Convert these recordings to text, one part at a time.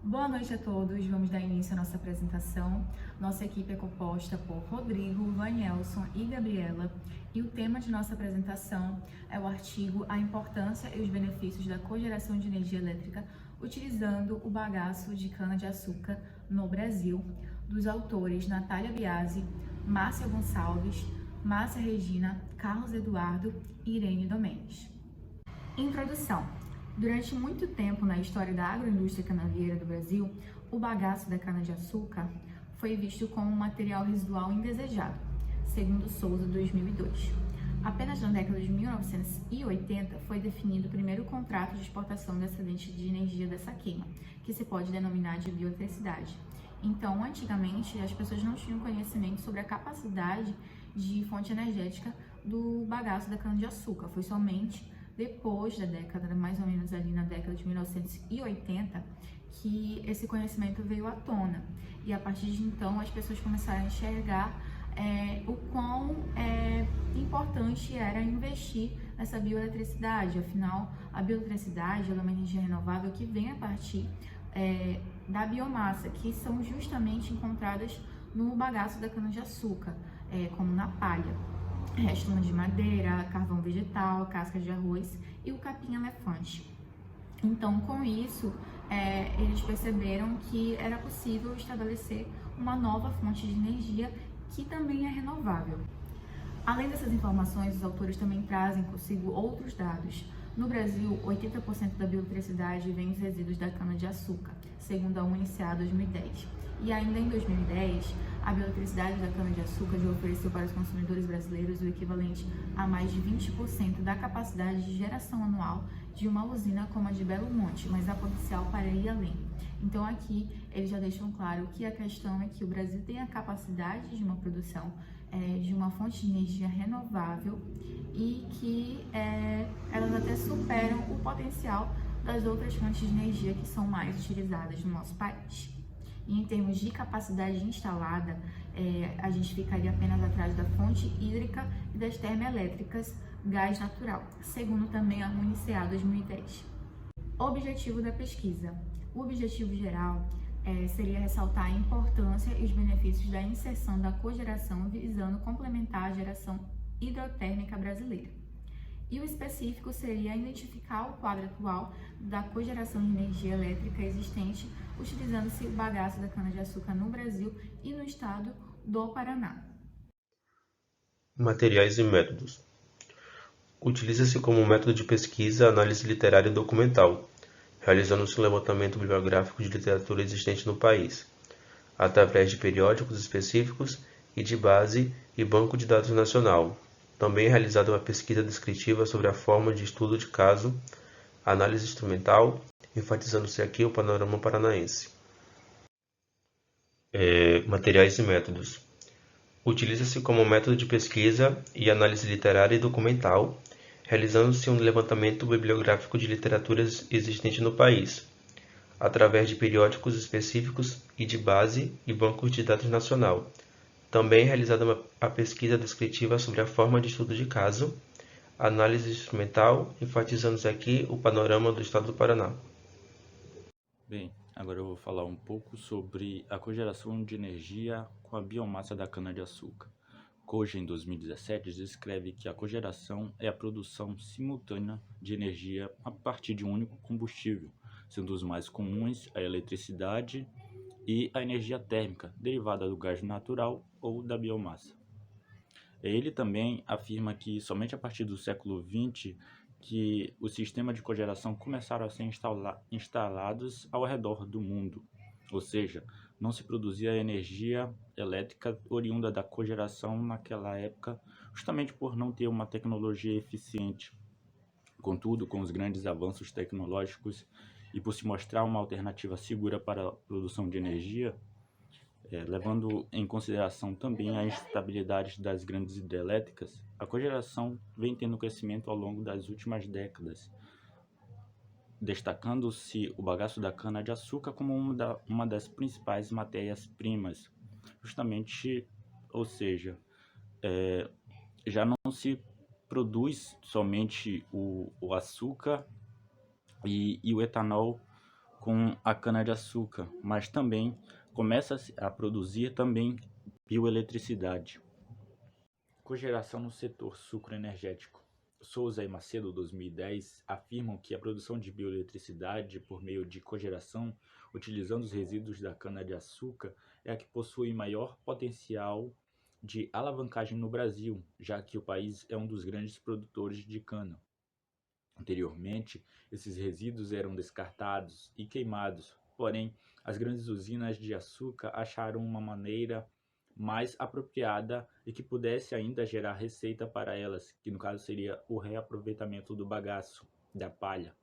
Boa noite a todos, vamos dar início à nossa apresentação. Nossa equipe é composta por Rodrigo, Vanelson e Gabriela, e o tema de nossa apresentação é o artigo A Importância e os Benefícios da Cogeração de Energia Elétrica utilizando o bagaço de cana-de-açúcar no Brasil, dos autores Natália Biasi, Márcia Gonçalves, Márcia Regina, Carlos Eduardo e Irene Domenech. Introdução. Durante muito tempo na história da agroindústria canavieira do Brasil, o bagaço da cana-de-açúcar foi visto como um material residual indesejado, segundo Souza, 2002. Apenas na década de 1980 foi definido o primeiro contrato de exportação do excedente de energia dessa queima, que se pode denominar de bioeletricidade. Então, antigamente, as pessoas não tinham conhecimento sobre a capacidade de fonte energética do bagaço da cana-de-açúcar. Foi somente depois da década, mais ou menos ali na década de 1980, que esse conhecimento veio à tona. E a partir de então, as pessoas começaram a enxergar o quão importante era investir nessa bioeletricidade. Afinal, a bioeletricidade é uma energia renovável que vem a partir da biomassa, que são justamente encontradas no bagaço da cana-de-açúcar, como na palha. Restos de madeira, carvão vegetal, cascas de arroz e o capim-elefante. Então, com isso, eles perceberam que era possível estabelecer uma nova fonte de energia que também é renovável. Além dessas informações, os autores também trazem consigo outros dados. No Brasil, 80% da bioeletricidade vem dos resíduos da cana-de-açúcar, segundo a UNCA 2010. E ainda em 2010, a bioeletricidade da cana-de-açúcar já ofereceu para os consumidores brasileiros o equivalente a mais de 20% da capacidade de geração anual de uma usina como a de Belo Monte, mas há potencial para ir além. Então aqui eles já deixam claro que a questão é que o Brasil tem a capacidade de uma produção de uma fonte de energia renovável e que elas até superam o potencial das outras fontes de energia que são mais utilizadas no nosso país. E em termos de capacidade instalada, a gente ficaria apenas atrás da fonte hídrica e das termoelétricas gás natural, segundo também a UNCA 2010. Objetivo da pesquisa. O objetivo geral seria ressaltar a importância e os benefícios da inserção da cogeração visando complementar a geração hidrotérmica brasileira. E o específico seria identificar o quadro atual da cogeração de energia elétrica existente, utilizando-se o bagaço da cana-de-açúcar no Brasil e no estado do Paraná. Materiais e métodos. Utiliza-se como método de pesquisa a análise literária e documental, realizando-se um levantamento bibliográfico de literatura existente no país, através de periódicos específicos e de base e banco de dados nacional. Também é realizada uma pesquisa descritiva sobre a forma de estudo de caso, análise instrumental, enfatizando-se aqui o panorama paranaense. Materiais e métodos. Utiliza-se como método de pesquisa e análise literária e documental, realizando-se um levantamento bibliográfico de literaturas existente no país, através de periódicos específicos e de base e bancos de dados nacional. Também é realizada a pesquisa descritiva sobre a forma de estudo de caso, análise instrumental, enfatizando aqui o panorama do estado do Paraná. Bem, agora eu vou falar um pouco sobre a cogeração de energia com a biomassa da cana-de-açúcar. Cogen, em 2017, descreve que a cogeração é a produção simultânea de energia a partir de um único combustível, sendo os mais comuns a eletricidade e a energia térmica, derivada do gás natural ou da biomassa. Ele também afirma que somente a partir do século XX que o sistema de cogeração começaram a ser instalados ao redor do mundo, ou seja, não se produzia energia elétrica oriunda da cogeração naquela época, justamente por não ter uma tecnologia eficiente. Contudo, com os grandes avanços tecnológicos e por se mostrar uma alternativa segura para a produção de energia, levando em consideração também a instabilidade das grandes hidrelétricas, a cogeração vem tendo crescimento ao longo das últimas décadas, destacando-se o bagaço da cana-de-açúcar como uma das principais matérias-primas, justamente, ou seja, já não se produz somente o açúcar e o etanol com a cana-de-açúcar, mas também começa a produzir também bioeletricidade. Cogeração no setor sucroenergético. Souza e Macedo, 2010, afirmam que a produção de bioeletricidade por meio de cogeração, utilizando os resíduos da cana-de-açúcar, é a que possui maior potencial de alavancagem no Brasil, já que o país é um dos grandes produtores de cana. Anteriormente, esses resíduos eram descartados e queimados, porém, as grandes usinas de açúcar acharam uma maneira mais apropriada e que pudesse ainda gerar receita para elas, que no caso seria o reaproveitamento do bagaço, da palha.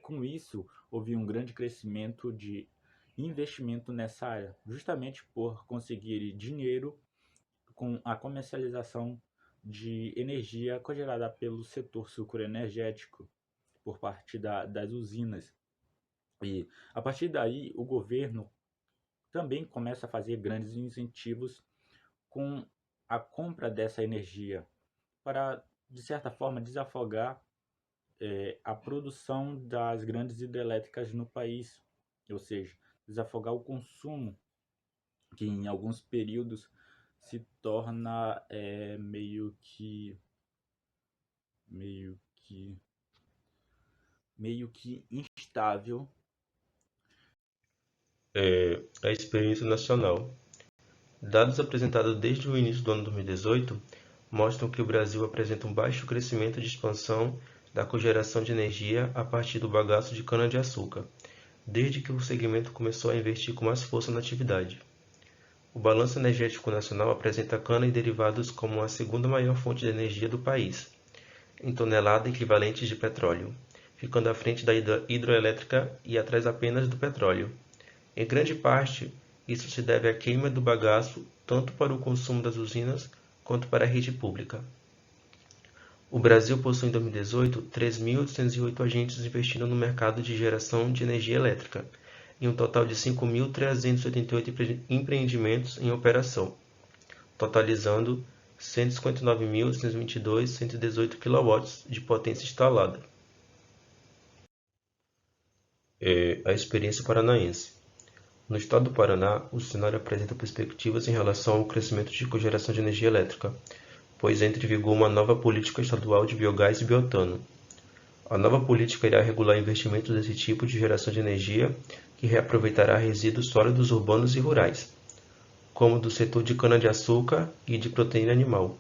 Com isso, houve um grande crescimento de investimento nessa área, justamente por conseguir dinheiro com a comercialização de energia cogerada pelo setor sucroenergético por parte das usinas. E a partir daí, o governo também começa a fazer grandes incentivos com a compra dessa energia para, de certa forma, desafogar a produção das grandes hidrelétricas no país, ou seja, desafogar o consumo, que em alguns períodos se torna meio que instável. A experiência nacional. Dados apresentados desde o início do ano 2018 mostram que o Brasil apresenta um baixo crescimento de expansão da cogeração de energia a partir do bagaço de cana-de-açúcar, desde que o segmento começou a investir com mais força na atividade. O balanço energético nacional apresenta a cana e derivados como a segunda maior fonte de energia do país, em tonelada equivalentes de petróleo, ficando à frente da hidroelétrica e atrás apenas do petróleo. Em grande parte, isso se deve à queima do bagaço tanto para o consumo das usinas quanto para a rede pública. O Brasil possui em 2018 3.808 agentes investindo no mercado de geração de energia elétrica, e um total de 5.388 empreendimentos em operação, totalizando 159.122,118 kW de potência instalada. A experiência paranaense. No estado do Paraná, o cenário apresenta perspectivas em relação ao crescimento de cogeração de energia elétrica, pois entra em vigor uma nova política estadual de biogás e biotano. A nova política irá regular investimentos desse tipo de geração de energia que reaproveitará resíduos sólidos urbanos e rurais, como do setor de cana-de-açúcar e de proteína animal.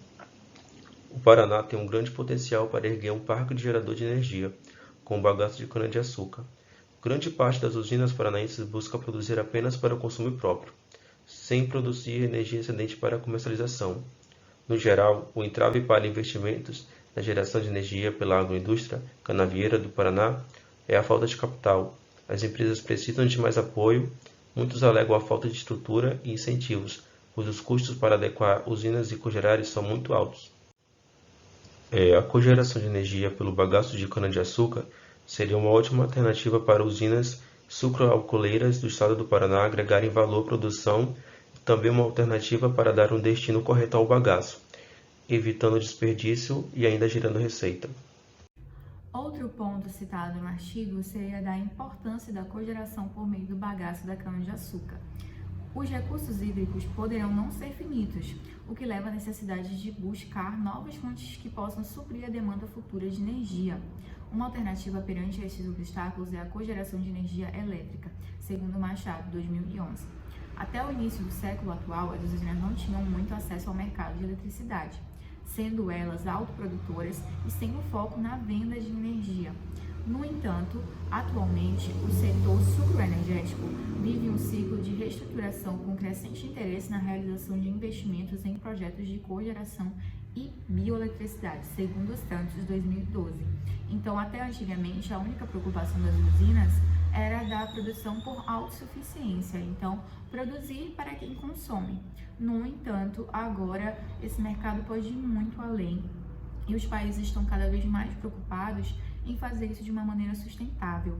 O Paraná tem um grande potencial para erguer um parque de gerador de energia, com bagaço de cana-de-açúcar. Grande parte das usinas paranaenses busca produzir apenas para o consumo próprio, sem produzir energia excedente para comercialização. No geral, o entrave para investimentos na geração de energia pela agroindústria canavieira do Paraná é a falta de capital. As empresas precisam de mais apoio, muitos alegam a falta de estrutura e incentivos, pois os custos para adequar usinas e cogerar são muito altos. A cogeração de energia pelo bagaço de cana-de-açúcar seria uma ótima alternativa para usinas sucroalcooleiras do estado do Paraná agregarem valor à produção e também uma alternativa para dar um destino correto ao bagaço, evitando desperdício e ainda gerando receita. Outro ponto citado no artigo seria da importância da cogeração por meio do bagaço da cana-de-açúcar. Os recursos hídricos poderão não ser finitos, o que leva à necessidade de buscar novas fontes que possam suprir a demanda futura de energia. Uma alternativa perante estes obstáculos é a cogeração de energia elétrica, segundo Machado, 2011. Até o início do século atual, as usinas não tinham muito acesso ao mercado de eletricidade, sendo elas autoprodutoras e sem o foco na venda de energia. No entanto, atualmente, o setor sucroenergético vive um ciclo de reestruturação com crescente interesse na realização de investimentos em projetos de cogeração e bioeletricidade, segundo os Santos, 2012. Então, até antigamente, a única preocupação das usinas era da produção por autossuficiência, então produzir para quem consome. No entanto, agora esse mercado pode ir muito além e os países estão cada vez mais preocupados em fazer isso de uma maneira sustentável.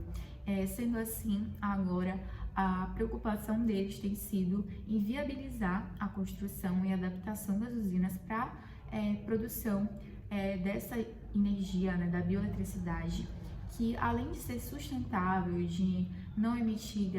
Sendo assim, agora a preocupação deles tem sido em viabilizar a construção e adaptação das usinas para produção dessa energia, da bioeletricidade, que além de ser sustentável, de não emitir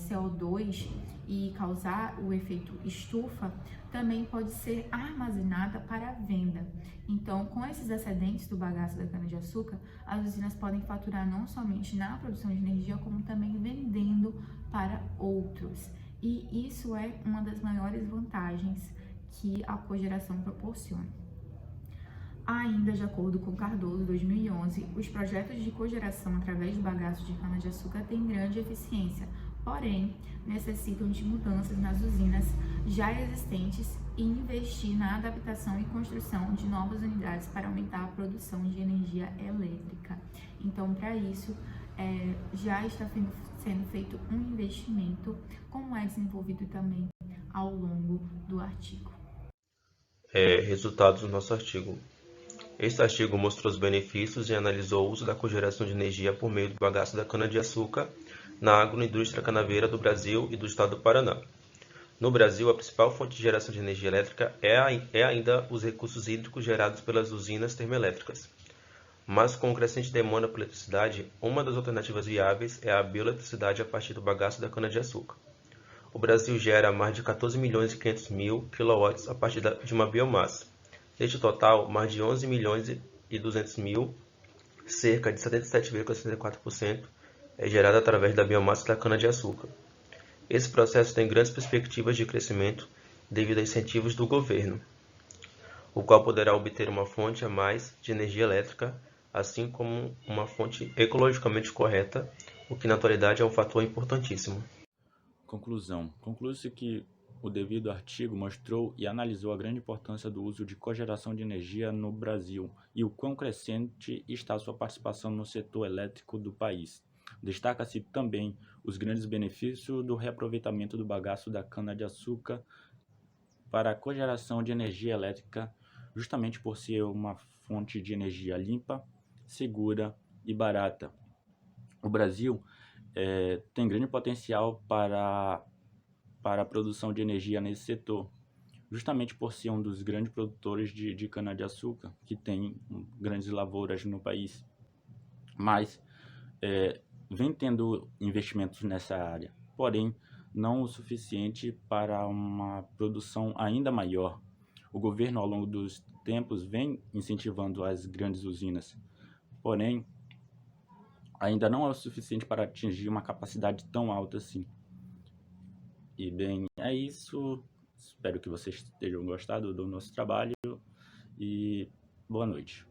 CO2 e causar o efeito estufa, também pode ser armazenada para venda. Então, com esses excedentes do bagaço da cana-de-açúcar, as usinas podem faturar não somente na produção de energia, como também vendendo para outros. E isso é uma das maiores vantagens que a cogeração proporciona. Ainda de acordo com Cardoso, 2011, os projetos de cogeração através do bagaço de cana-de-açúcar têm grande eficiência, porém, necessitam de mudanças nas usinas já existentes e investir na adaptação e construção de novas unidades para aumentar a produção de energia elétrica. Então, para isso, já está sendo feito um investimento, como é desenvolvido também ao longo do artigo. Resultados do nosso artigo. Este artigo mostrou os benefícios e analisou o uso da cogeração de energia por meio do bagaço da cana-de-açúcar na agroindústria canaveira do Brasil e do estado do Paraná. No Brasil, a principal fonte de geração de energia elétrica é ainda os recursos hídricos gerados pelas usinas termoelétricas. Mas com crescente demanda por eletricidade, uma das alternativas viáveis é a bioeletricidade a partir do bagaço da cana-de-açúcar. O Brasil gera mais de 14 milhões e 500 mil kW a partir de uma biomassa. Deste total, mais de 11 milhões e 200 mil, cerca de 77,64%, é gerada através da biomassa da cana-de-açúcar. Esse processo tem grandes perspectivas de crescimento devido a incentivos do governo, o qual poderá obter uma fonte a mais de energia elétrica, assim como uma fonte ecologicamente correta, o que na atualidade é um fator importantíssimo. Conclusão. Conclui-se que o devido artigo mostrou e analisou a grande importância do uso de cogeração de energia no Brasil e o quão crescente está sua participação no setor elétrico do país. Destaca-se também os grandes benefícios do reaproveitamento do bagaço da cana-de-açúcar para a cogeração de energia elétrica, justamente por ser uma fonte de energia limpa, segura e barata. O Brasil tem grande potencial para a produção de energia nesse setor, justamente por ser um dos grandes produtores de cana-de-açúcar, que tem grandes lavouras no país. Mas vem tendo investimentos nessa área, porém não o suficiente para uma produção ainda maior. O governo, ao longo dos tempos, vem incentivando as grandes usinas, porém ainda não é o suficiente para atingir uma capacidade tão alta assim. E bem, é isso. Espero que vocês tenham gostado do nosso trabalho e boa noite.